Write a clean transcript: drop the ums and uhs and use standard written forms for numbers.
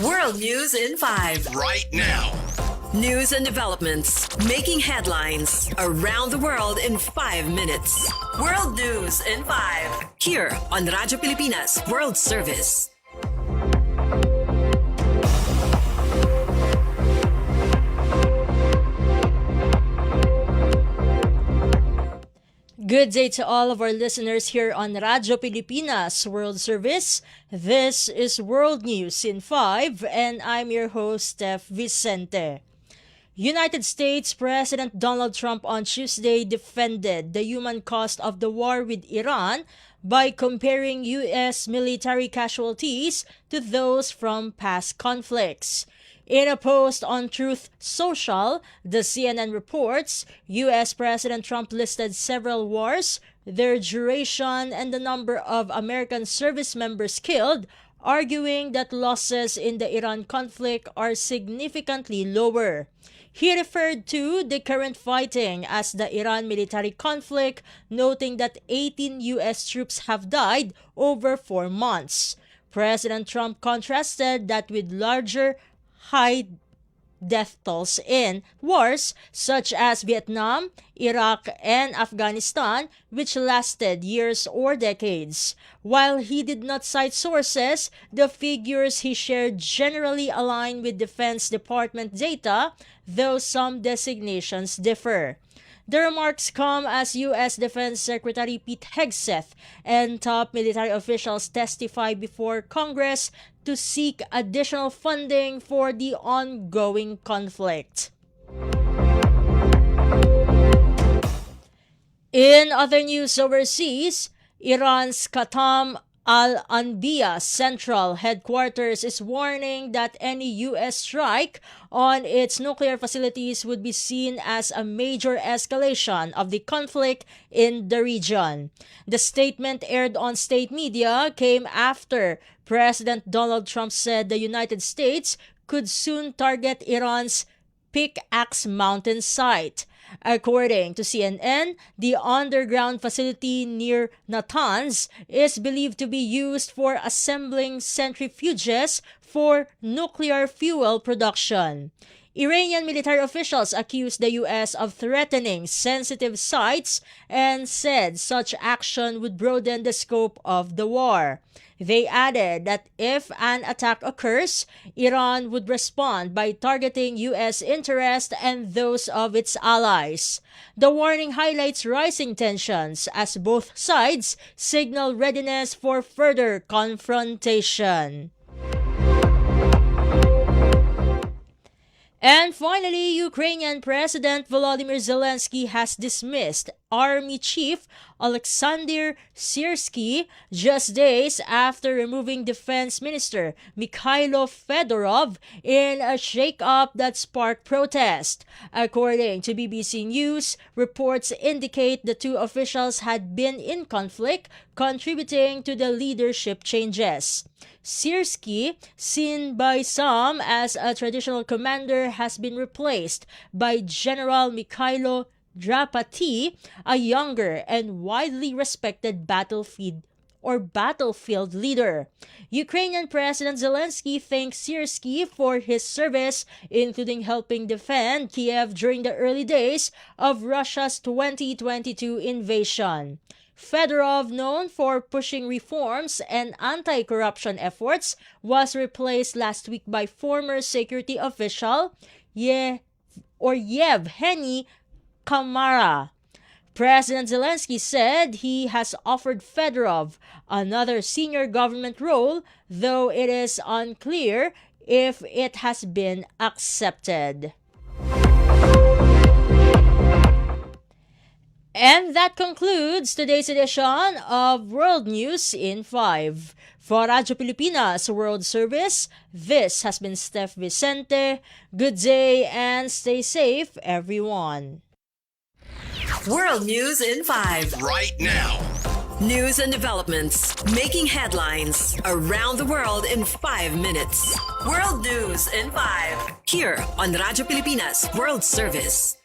World News in 5. Right now. News and developments making headlines around the world in 5 minutes. World News in 5. Here on Radyo Pilipinas World Service. Good day to all of our listeners here on Radyo Pilipinas World Service. This is World News in 5 and I'm your host, Steph Vicente. United States President Donald Trump on Tuesday defended the human cost of the war with Iran by comparing U.S. military casualties to those from past conflicts. In a post on Truth Social, the CNN reports, U.S. President Trump listed several wars, their duration, and the number of American service members killed, arguing that losses in the Iran conflict are significantly lower. He referred to the current fighting as the Iran military conflict, noting that 18 U.S. troops have died over 4 months. President Trump contrasted that with larger high death tolls in wars such as Vietnam, Iraq, and Afghanistan, which lasted years or decades. While he did not cite sources, the figures he shared generally align with Defense Department data, though some designations differ. The remarks come as U.S. Defense Secretary Pete Hegseth and top military officials testify before Congress to seek additional funding for the ongoing conflict. In other news overseas, Iran's Qatam Al-Anbiya Central Headquarters is warning that any U.S. strike on its nuclear facilities would be seen as a major escalation of the conflict in the region. The statement aired on state media came after President Donald Trump said the United States could soon target Iran's Pickaxe Mountain site. According to CNN, the underground facility near Natanz is believed to be used for assembling centrifuges for nuclear fuel production. Iranian military officials accused the U.S. of threatening sensitive sites and said such action would broaden the scope of the war. They added that if an attack occurs, Iran would respond by targeting U.S. interests and those of its allies. The warning highlights rising tensions as both sides signal readiness for further confrontation. And finally, Ukrainian President Volodymyr Zelensky has dismissed Army Chief Alexander Syrskyi just days after removing Defense Minister Mikhailo Fedorov in a shake-up that sparked protest. According to BBC News, reports indicate the two officials had been in conflict, contributing to the leadership changes. Syrskyi, seen by some as a traditional commander, has been replaced by General Mikhailo Drapati, a younger and widely respected battlefield leader. Ukrainian President Zelensky thanks Syrskyi for his service, including helping defend Kiev during the early days of Russia's 2022 invasion. Fedorov, known for pushing reforms and anti-corruption efforts, was replaced last week by former security official Yevgeny Kamara. President Zelensky said he has offered Fedorov another senior government role, though it is unclear if it has been accepted. And that concludes today's edition of World News in 5. For Radyo Pilipinas World Service, this has been Steph Vicente. Good day and stay safe, everyone. World News in 5. Right now. News and developments making headlines around the world in 5 minutes. World News in 5. Here on Radyo Pilipinas World Service.